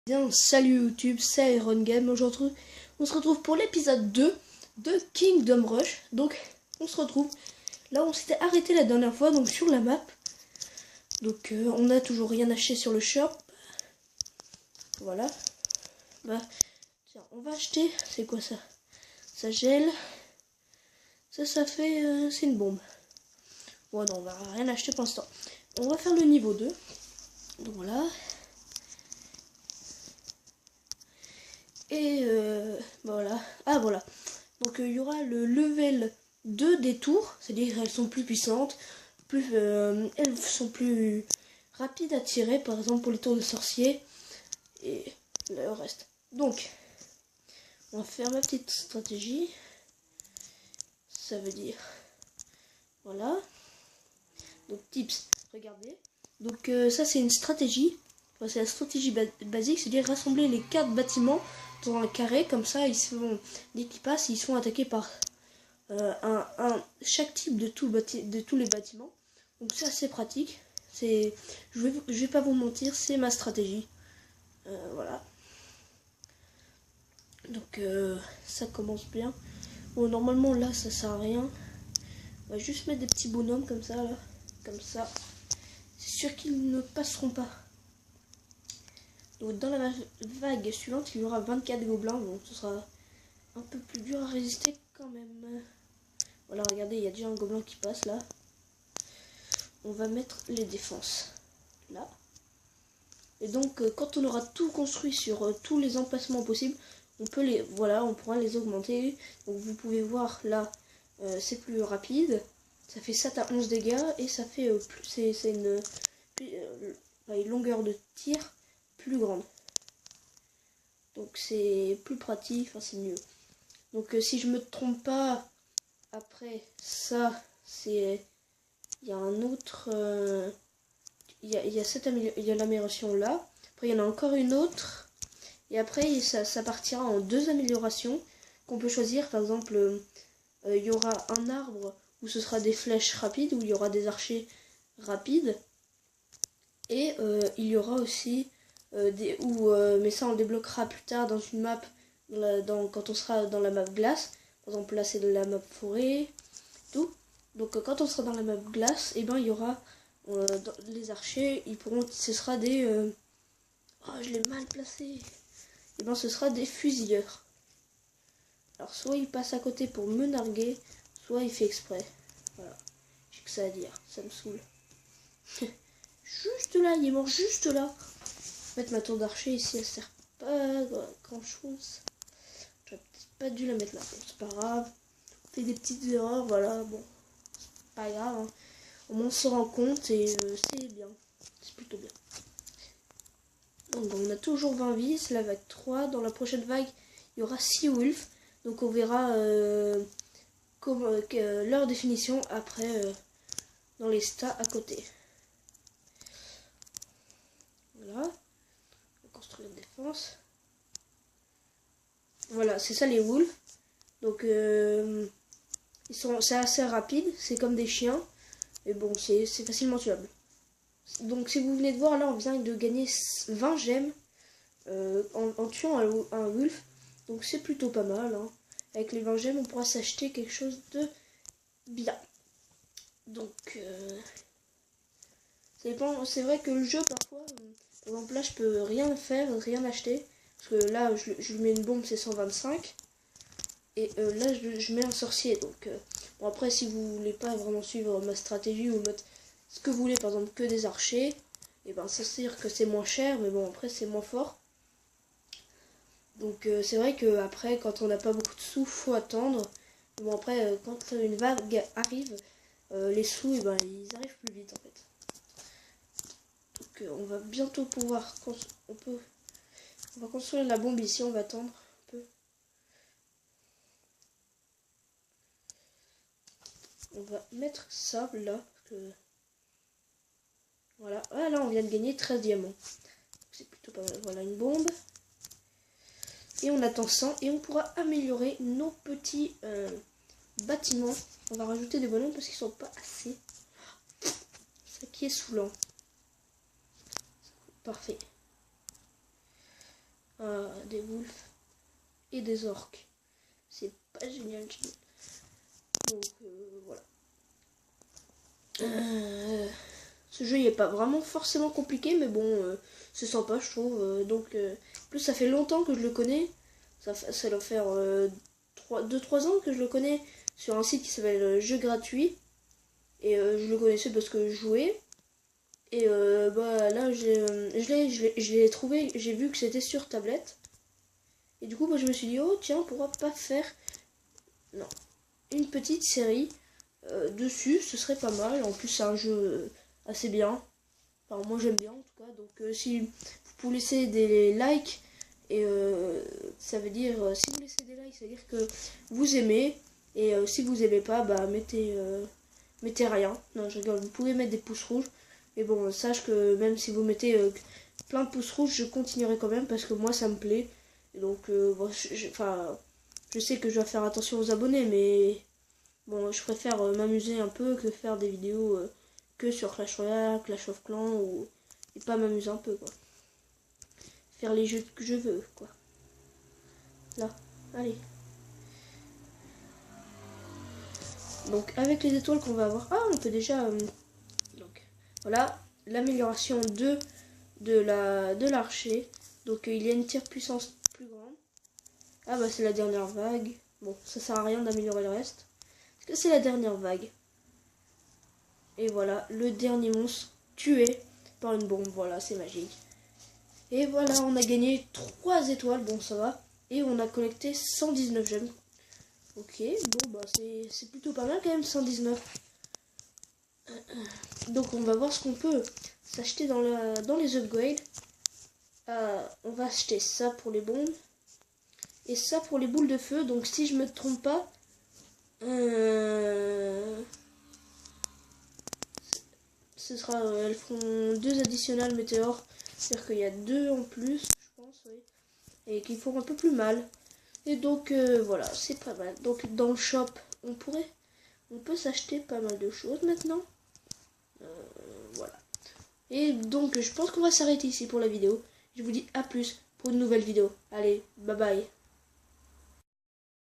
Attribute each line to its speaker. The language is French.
Speaker 1: Bien, salut YouTube, c'est Iron Game. Aujourd'hui, on se retrouve pour l'épisode 2 de Kingdom Rush. Donc, on se retrouve là où on s'était arrêté la dernière fois, donc sur la map. Donc, on n'a toujours rien acheté sur le shop. Voilà. Bah, tiens, on va acheter. C'est quoi ça? Ça gèle. Ça fait. C'est une bombe. Bon, non, on va rien acheter pour l'instant. On va faire le niveau 2. Donc, voilà. Et voilà. Ah voilà. Donc il y aura le level 2 des tours. C'est-à-dire qu'elles sont plus puissantes. Elles sont plus rapides à tirer. Par exemple pour les tours de sorcier. Et le reste. Donc on va faire ma petite stratégie. Ça veut dire. Voilà. Donc tips. Regardez. Donc ça c'est une stratégie. Enfin, c'est la stratégie basique. C'est-à-dire rassembler les 4 bâtiments dans un carré, comme ça ils sont, dès qu'ils passent, ils sont attaqués par chaque type de tous les bâtiments. Donc c'est assez pratique. Je vais pas vous mentir, c'est ma stratégie. Voilà. Donc ça commence bien. Bon, normalement là ça sert à rien. On va juste mettre des petits bonhommes comme ça là, comme ça. C'est sûr qu'ils ne passeront pas. Donc dans la vague suivante, il y aura 24 gobelins. Bon, ce sera un peu plus dur à résister quand même. Voilà, regardez, il y a déjà un gobelin qui passe là. On va mettre les défenses là. Et donc quand on aura tout construit sur tous les emplacements possibles, on pourra les augmenter. Donc vous pouvez voir là, c'est plus rapide. Ça fait 7 à 11 dégâts et ça fait une longueur de tir plus grande. Donc c'est plus pratique, enfin c'est mieux. Donc si je me trompe pas, après ça, c'est il y a un autre il y a l'amélioration là. Après il y en a encore une autre. Et après ça partira en 2 améliorations qu'on peut choisir. Par exemple, il y aura un arbre où ce sera des flèches rapides, où il y aura des archers rapides. Et il y aura aussi mais ça on le débloquera plus tard dans une map, quand on sera dans la map glace. Par exemple là c'est de la map forêt, tout. Donc quand on sera dans la map glace, et ben il y aura les archers, ce sera des oh je l'ai mal placé. Et ben ce sera des fusilleurs. Alors soit il passe à côté pour me narguer, soit il fait exprès. Voilà, j'ai que ça à dire, ça me saoule. Juste là, il est mort juste là. Mettre ma tour d'archer ici, elle sert pas grand chose. J'aurais peut-être pas dû la mettre là. Bon, c'est pas grave. On fait des petites erreurs, voilà. Bon, c'est pas grave. Hein. Au moins on se rend compte et c'est bien. C'est plutôt bien. Donc on a toujours 20 vies, c'est la vague 3. Dans la prochaine vague, il y aura 6 wolves. Donc on verra leur définition après dans les stats à côté. Voilà. Construire une défense. Voilà, c'est ça les wolves. Donc c'est assez rapide, c'est comme des chiens. Mais bon, c'est facilement tuable. Donc si vous venez de voir là, on vient de gagner 20 gemmes en tuant un wolf. Donc c'est plutôt pas mal. Hein. Avec les 20 gemmes, on pourra s'acheter quelque chose de bien. Donc c'est vrai que le jeu parfois, par exemple là je peux rien faire, rien acheter. Parce que là je mets une bombe, c'est 125. Et là je mets un sorcier. Donc bon, après si vous voulez pas vraiment suivre ma stratégie ou mettre ce que vous voulez, par exemple que des archers, et ben ça veut dire que c'est moins cher, mais bon après c'est moins fort. Donc c'est vrai que après quand on n'a pas beaucoup de sous, faut attendre. Bon après quand une vague arrive, les sous, et ben ils arrivent plus vite en fait. Donc on va bientôt pouvoir on va construire la bombe ici, on va attendre un peu. On va mettre ça là, parce que voilà. Ah, là on vient de gagner 13 diamants. C'est plutôt pas mal. Voilà une bombe. Et on attend 100 et on pourra améliorer nos petits bâtiments. On va rajouter des bonhommes parce qu'ils sont pas assez. Ça qui est saoulant. Parfait. des wolves et des orques. C'est pas génial. Donc voilà. Ce jeu il est pas vraiment forcément compliqué, mais bon, c'est sympa je trouve. Donc plus ça fait longtemps que je le connais. Ça doit faire 2-3 ans que je le connais sur un site qui s'appelle Jeux Gratuits. Et je le connaissais parce que je jouais. Et bah là je l'ai trouvé, j'ai vu que c'était sur tablette. Et du coup moi je me suis dit oh tiens pourquoi pas faire une petite série dessus, ce serait pas mal. En plus c'est un jeu assez bien. Enfin moi j'aime bien en tout cas. Donc si vous pouvez laisser des likes, et ça veut dire si vous laissez des likes ça veut dire que vous aimez. Et si vous aimez pas bah mettez rien. Non je rigole, vous pouvez mettre des pouces rouges. Mais bon sache que même si vous mettez plein de pouces rouges je continuerai quand même parce que moi ça me plaît. Et donc bon, je sais que je dois faire attention aux abonnés, mais bon, je préfère m'amuser un peu que faire des vidéos que sur Clash Royale, Clash of Clans, et pas m'amuser un peu, quoi. Faire les jeux que je veux, quoi. Là, allez. Donc, avec les étoiles qu'on va avoir... Ah, on peut déjà... donc, voilà, l'amélioration de l'archer. Donc, il y a une tire puissance plus grande. Ah, bah, c'est la dernière vague. Bon, ça sert à rien d'améliorer le reste. Parce que c'est la dernière vague. Et voilà, le dernier monstre tué par une bombe. Voilà, c'est magique. Et voilà, on a gagné 3 étoiles. Bon, ça va. Et on a collecté 119 gemmes. Ok, bon, bah c'est plutôt pas mal quand même, 119. Donc, on va voir ce qu'on peut s'acheter dans les upgrades. On va acheter ça pour les bombes. Et ça pour les boules de feu. Donc, si je me trompe pas... ce sera, elles feront 2 additionnels météores, c'est-à-dire qu'il y a 2 en plus, je pense, oui, et qui font un peu plus mal. Et donc voilà, c'est pas mal. Donc dans le shop, on peut s'acheter pas mal de choses maintenant. Voilà. Et donc je pense qu'on va s'arrêter ici pour la vidéo. Je vous dis à plus pour une nouvelle vidéo. Allez, bye bye.